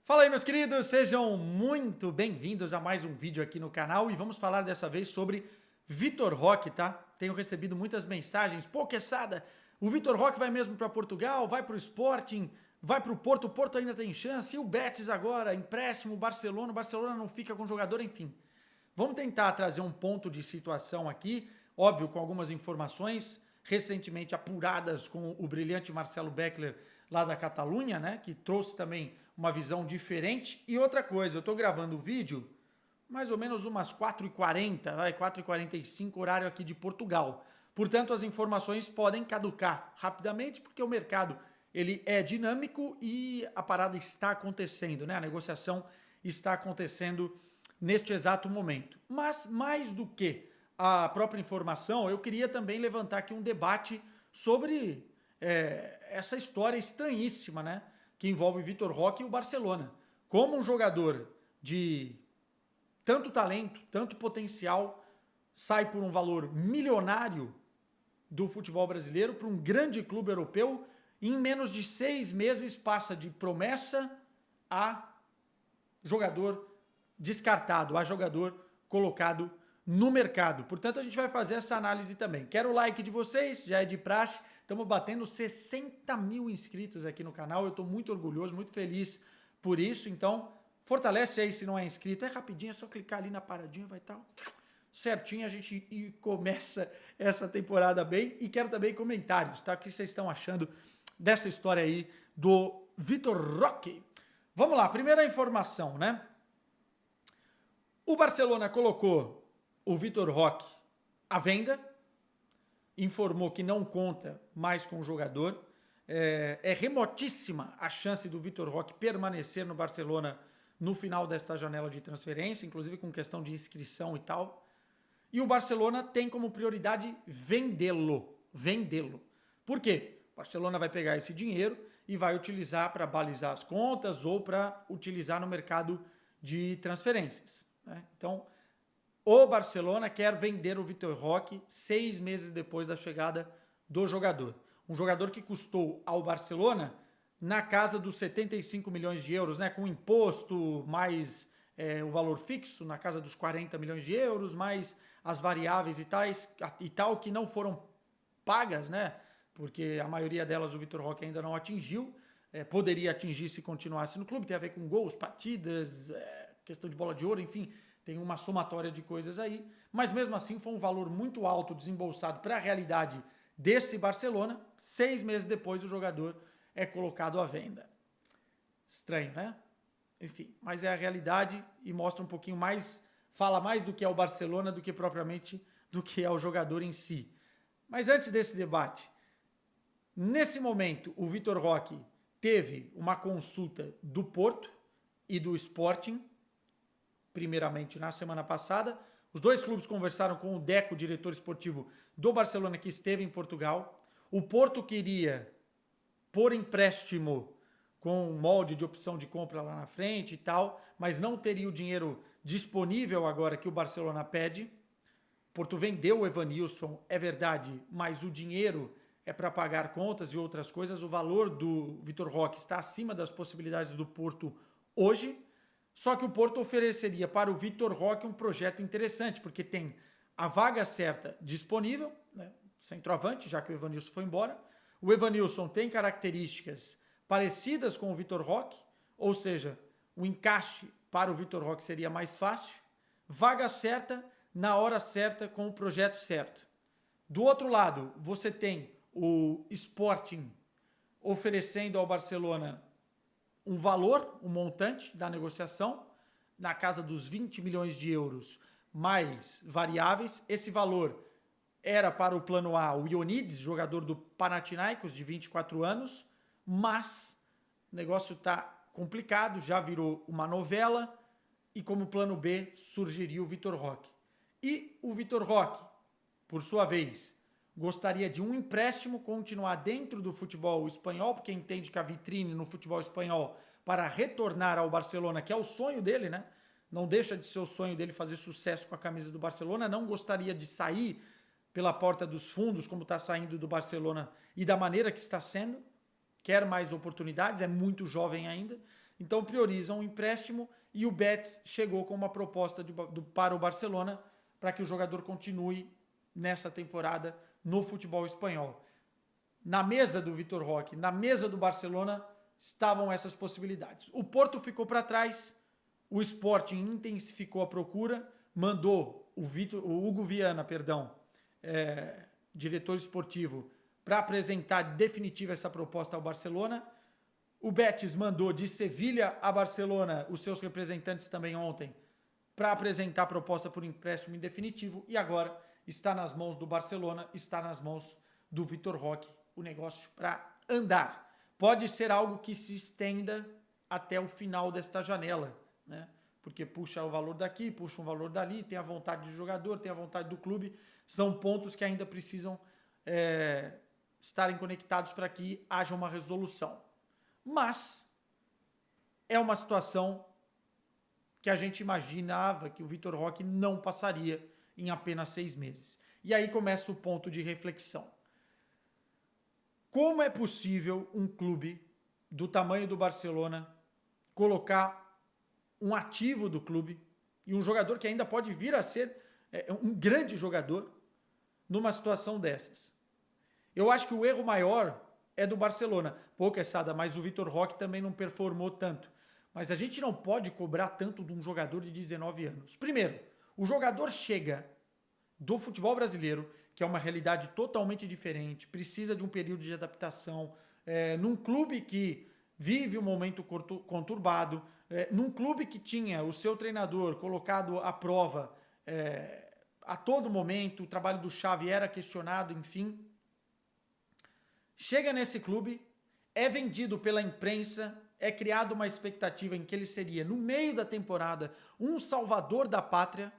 Fala aí, meus queridos, sejam muito bem-vindos a mais um vídeo aqui no canal e vamos falar dessa vez sobre Vitor Roque, tá? Tenho recebido muitas mensagens, pô, Quesada, o Vitor Roque vai mesmo para Portugal, vai para o Sporting, vai para o Porto ainda tem chance, e o Betis agora, empréstimo, o Barcelona não fica com o jogador, enfim. Vamos tentar trazer um ponto de situação aqui, óbvio, com algumas informações recentemente apuradas com o brilhante Marcelo Beckler lá da Catalunha, né, que trouxe também uma visão diferente. E outra coisa, eu estou gravando o vídeo mais ou menos umas 4h40, 4h45, horário aqui de Portugal. Portanto, as informações podem caducar rapidamente, porque o mercado ele é dinâmico e a parada está acontecendo, né? A negociação está acontecendo neste exato momento. Mas, mais do que a própria informação, eu queria também levantar aqui um debate sobre essa história estranhíssima, né? Que envolve Vitor Roque e o Barcelona. Como um jogador de tanto talento, tanto potencial, sai por um valor milionário do futebol brasileiro para um grande clube europeu, em menos de 6 meses passa de promessa a jogador descartado, a jogador colocado no mercado. Portanto, a gente vai fazer essa análise também. Quero o like de vocês, já é de praxe. Estamos batendo 60 mil inscritos aqui no canal. Eu estou muito orgulhoso, muito feliz por isso. Então, fortalece aí se não é inscrito. É rapidinho, é só clicar ali na paradinha, vai estar certinho. A gente começa essa temporada bem. E quero também comentários, tá? O que vocês estão achando dessa história aí do Vitor Roque? Vamos lá, primeira informação, né? O Barcelona colocou o Vitor Roque à venda, informou que não conta mais com o jogador. É remotíssima a chance do Vitor Roque permanecer no Barcelona no final desta janela de transferência, inclusive com questão de inscrição e tal. E o Barcelona tem como prioridade vendê-lo. Vendê-lo. Por quê? O Barcelona vai pegar esse dinheiro e vai utilizar para balizar as contas ou para utilizar no mercado de transferências, né? Então, o Barcelona quer vender o Vitor Roque 6 meses depois da chegada do jogador. Um jogador que custou ao Barcelona na casa dos 75 milhões de euros, né? Com imposto, mais o valor fixo, na casa dos 40 milhões de euros, mais as variáveis e tal, que não foram pagas, né? Porque a maioria delas o Vitor Roque ainda não atingiu. Poderia atingir se continuasse no clube, tem a ver com gols, partidas, questão de bola de ouro, enfim, tem uma somatória de coisas aí, mas mesmo assim foi um valor muito alto desembolsado para a realidade desse Barcelona. 6 meses depois o jogador é colocado à venda. Estranho, né? Enfim, mas é a realidade e mostra um pouquinho mais, fala mais do que é o Barcelona do que propriamente do que é o jogador em si. Mas antes desse debate, nesse momento o Vitor Roque teve uma consulta do Porto e do Sporting, primeiramente na semana passada. Os dois clubes conversaram com o Deco, diretor esportivo do Barcelona, que esteve em Portugal. O Porto queria, por empréstimo, com um molde de opção de compra lá na frente e tal, mas não teria o dinheiro disponível agora que o Barcelona pede. O Porto vendeu o Evanilson, é verdade, mas o dinheiro é para pagar contas e outras coisas. O valor do Vitor Roque está acima das possibilidades do Porto hoje. Só que o Porto ofereceria para o Vitor Roque um projeto interessante, porque tem a vaga certa disponível, né? Centroavante, já que o Evanilson foi embora. O Evanilson tem características parecidas com o Vitor Roque, ou seja, o encaixe para o Vitor Roque seria mais fácil. Vaga certa, na hora certa, com o projeto certo. Do outro lado, você tem o Sporting oferecendo ao Barcelona um valor, um montante da negociação, na casa dos 20 milhões de euros, mais variáveis. Esse valor era para o plano A, o Ioannidis, jogador do Panathinaikos, de 24 anos, mas o negócio está complicado, já virou uma novela, e como plano B surgiria o Vitor Roque. E o Vitor Roque, por sua vez, gostaria de um empréstimo, continuar dentro do futebol espanhol, porque entende que a vitrine no futebol espanhol para retornar ao Barcelona, que é o sonho dele, né? Não deixa de ser o sonho dele fazer sucesso com a camisa do Barcelona, não gostaria de sair pela porta dos fundos, como está saindo do Barcelona e da maneira que está sendo, quer mais oportunidades, é muito jovem ainda. então priorizam o empréstimo e o Betis chegou com uma proposta para o Barcelona para que o jogador continue nessa temporada no futebol espanhol. Na mesa do Vitor Roque, na mesa do Barcelona, estavam essas possibilidades. O Porto ficou para trás, o Sporting intensificou a procura, mandou o Hugo Viana, diretor esportivo, para apresentar definitiva essa proposta ao Barcelona. O Betis mandou de Sevilha a Barcelona os seus representantes também ontem para apresentar a proposta por empréstimo em definitivo e agora está nas mãos do Barcelona, está nas mãos do Vitor Roque o negócio para andar. Pode ser algo que se estenda até o final desta janela, né? Porque puxa o valor daqui, puxa um valor dali, tem a vontade do jogador, tem a vontade do clube. São pontos que ainda precisam estarem conectados para que haja uma resolução. Mas é uma situação que a gente imaginava que o Vitor Roque não passaria em apenas 6 meses. E aí começa o ponto de reflexão. Como é possível um clube do tamanho do Barcelona colocar um ativo do clube e um jogador que ainda pode vir a ser um grande jogador numa situação dessas? Eu acho que o erro maior é do Barcelona. Pô, Quesada, mas o Vitor Roque também não performou tanto. Mas a gente não pode cobrar tanto de um jogador de 19 anos. Primeiro, o jogador chega do futebol brasileiro, que é uma realidade totalmente diferente, precisa de um período de adaptação, num clube que vive um momento conturbado, num clube que tinha o seu treinador colocado à prova a todo momento, o trabalho do Xavi era questionado, enfim. Chega nesse clube, é vendido pela imprensa, é criada uma expectativa em que ele seria, no meio da temporada, um salvador da pátria.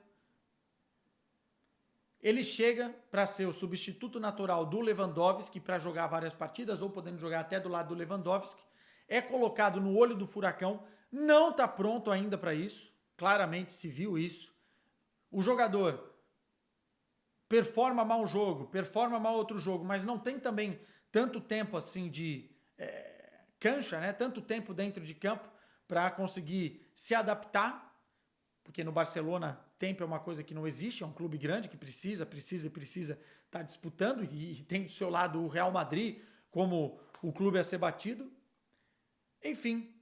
Ele chega para ser o substituto natural do Lewandowski para jogar várias partidas, ou podendo jogar até do lado do Lewandowski. É colocado no olho do furacão, não está pronto ainda para isso, claramente se viu isso. O jogador performa mal um jogo, performa mal outro jogo, mas não tem também tanto tempo assim de cancha, né? Tanto tempo dentro de campo para conseguir se adaptar, porque no Barcelona tempo é uma coisa que não existe, é um clube grande que precisa estar disputando e tem do seu lado o Real Madrid como o clube a ser batido. Enfim,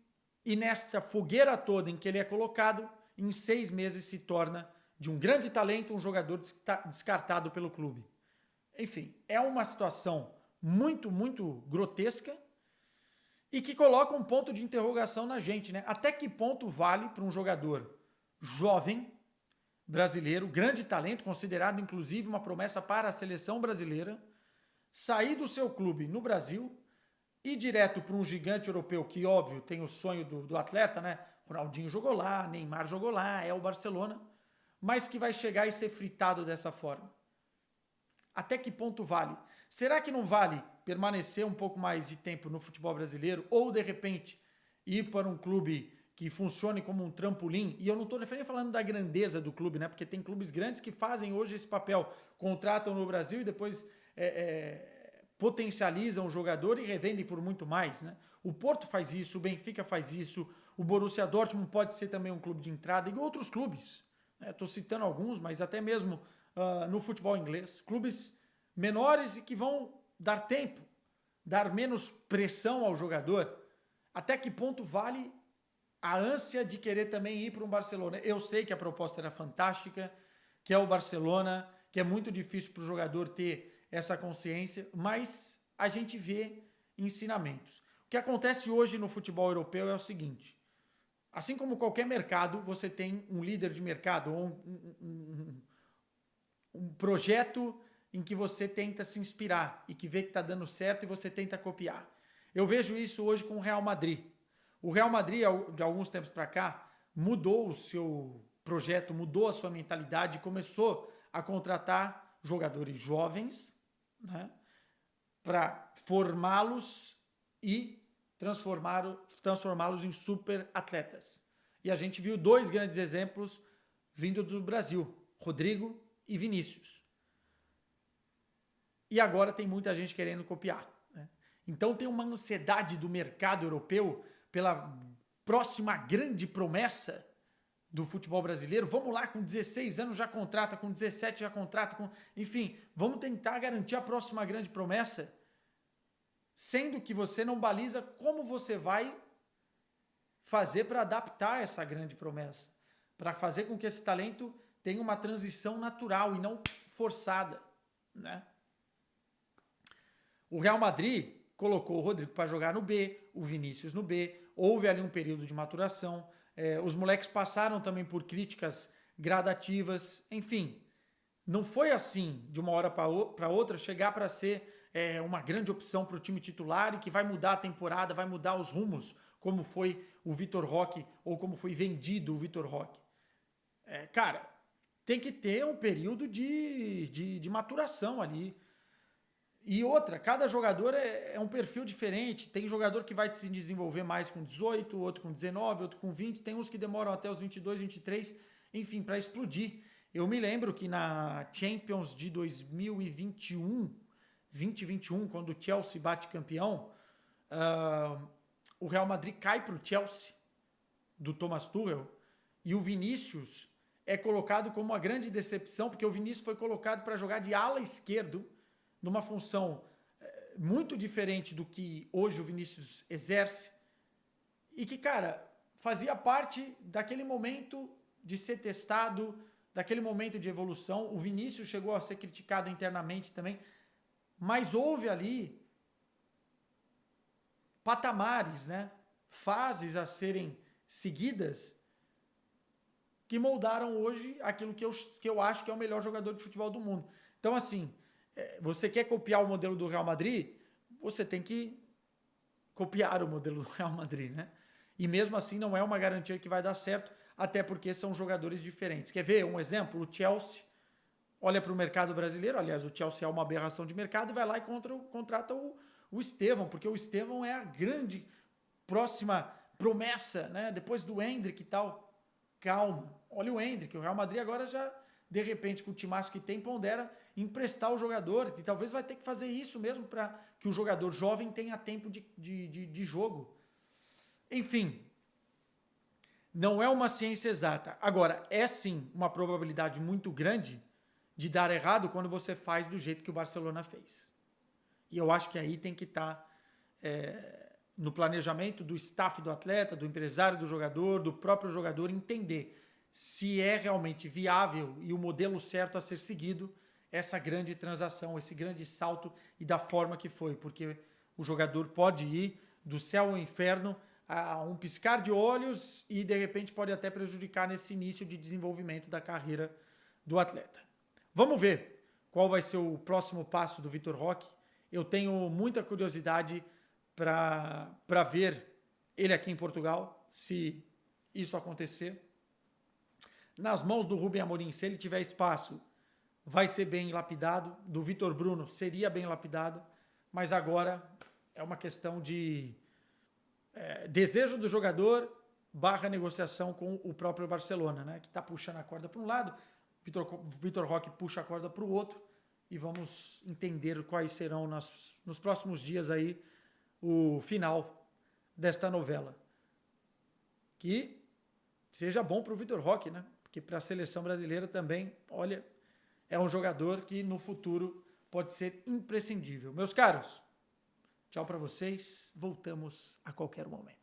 e nesta fogueira toda em que ele é colocado, em 6 meses se torna de um grande talento um jogador descartado pelo clube. Enfim, é uma situação muito, muito grotesca e que coloca um ponto de interrogação na gente, né? Até que ponto vale para um jogador jovem, brasileiro, grande talento, considerado inclusive uma promessa para a seleção brasileira, sair do seu clube no Brasil e ir direto para um gigante europeu que, óbvio, tem o sonho do atleta, né? Ronaldinho jogou lá, Neymar jogou lá, é o Barcelona, mas que vai chegar e ser fritado dessa forma. Até que ponto vale? Será que não vale permanecer um pouco mais de tempo no futebol brasileiro ou, de repente, ir para um clube que funcione como um trampolim? E eu não estou nem falando da grandeza do clube, né? Porque tem clubes grandes que fazem hoje esse papel, contratam no Brasil e depois potencializam o jogador e revendem por muito mais, né? O Porto faz isso, o Benfica faz isso, o Borussia Dortmund pode ser também um clube de entrada e outros clubes. Estou citando alguns, mas até mesmo no futebol inglês, clubes menores e que vão dar tempo, dar menos pressão ao jogador. Até que ponto vale a ânsia de querer também ir para um Barcelona? Eu sei que a proposta era fantástica, que é o Barcelona, que é muito difícil para o jogador ter essa consciência, mas a gente vê ensinamentos. O que acontece hoje no futebol europeu é o seguinte: assim como qualquer mercado, você tem um líder de mercado ou um projeto em que você tenta se inspirar e que vê que está dando certo e você tenta copiar. Eu vejo isso hoje com o Real Madrid. O Real Madrid, de alguns tempos para cá, mudou o seu projeto, mudou a sua mentalidade e começou a contratar jogadores jovens, né, para formá-los e transformá-los em super atletas. E a gente viu 2 grandes exemplos vindo do Brasil, Rodrigo e Vinícius. E agora tem muita gente querendo copiar, né? Então tem uma ansiedade do mercado europeu pela próxima grande promessa do futebol brasileiro? Vamos lá, com 16 anos já contrata, com 17 já contrata, enfim, vamos tentar garantir a próxima grande promessa, sendo que você não baliza como você vai fazer para adaptar essa grande promessa, para fazer com que esse talento tenha uma transição natural e não forçada, né? O Real Madrid colocou o Rodrigo para jogar no B, o Vinícius no B, houve ali um período de maturação, os moleques passaram também por críticas gradativas, enfim, não foi assim, de uma hora para outra, chegar para ser uma grande opção para o time titular e que vai mudar a temporada, vai mudar os rumos, como foi o Vitor Roque ou como foi vendido o Vitor Roque. Cara, tem que ter um período de maturação ali. E outra, cada jogador é um perfil diferente. Tem jogador que vai se desenvolver mais com 18, outro com 19, outro com 20. Tem uns que demoram até os 22, 23, enfim, para explodir. Eu me lembro que na Champions de 2021, quando o Chelsea bate campeão, o Real Madrid cai para o Chelsea, do Thomas Tuchel, e o Vinícius é colocado como uma grande decepção, porque o Vinícius foi colocado para jogar de ala esquerdo, numa função muito diferente do que hoje o Vinícius exerce, e que, cara, fazia parte daquele momento de ser testado, daquele momento de evolução. O Vinícius chegou a ser criticado internamente também, mas houve ali patamares, né? Fases a serem seguidas que moldaram hoje aquilo que eu acho que é o melhor jogador de futebol do mundo. Então, assim, você quer copiar o modelo do Real Madrid, você tem que copiar o modelo do Real Madrid, né? E mesmo assim não é uma garantia que vai dar certo, até porque são jogadores diferentes. Quer ver um exemplo? O Chelsea olha para o mercado brasileiro, aliás, o Chelsea é uma aberração de mercado, e vai lá e contrata o Estevão, porque o Estevão é a grande próxima promessa, né? Depois do Endrick e tal. Calma, olha o Endrick, o Real Madrid agora já, de repente, com o timaço que tem, pondera emprestar o jogador, e talvez vai ter que fazer isso mesmo para que o jogador jovem tenha tempo de jogo. Enfim, não é uma ciência exata. Agora, é sim uma probabilidade muito grande de dar errado quando você faz do jeito que o Barcelona fez. E eu acho que aí tem que estar no planejamento do staff do atleta, do empresário do jogador, do próprio jogador, entender se é realmente viável e o modelo certo a ser seguido essa grande transação, esse grande salto e da forma que foi, porque o jogador pode ir do céu ao inferno a um piscar de olhos e de repente pode até prejudicar nesse início de desenvolvimento da carreira do atleta. Vamos ver qual vai ser o próximo passo do Vitor Roque. Eu tenho muita curiosidade para ver ele aqui em Portugal, se isso acontecer. Nas mãos do Rubem Amorim, se ele tiver espaço, vai ser bem lapidado. Do Vitor Bruno seria bem lapidado, mas agora é uma questão de desejo do jogador / negociação com o próprio Barcelona, né? Que está puxando a corda para um lado, Vitor Roque puxa a corda para o outro, e vamos entender quais serão nos próximos dias aí o final desta novela. Que seja bom para o Vitor Roque, né? Porque para a seleção brasileira também, olha, é um jogador que no futuro pode ser imprescindível. Meus caros, tchau para vocês. Voltamos a qualquer momento.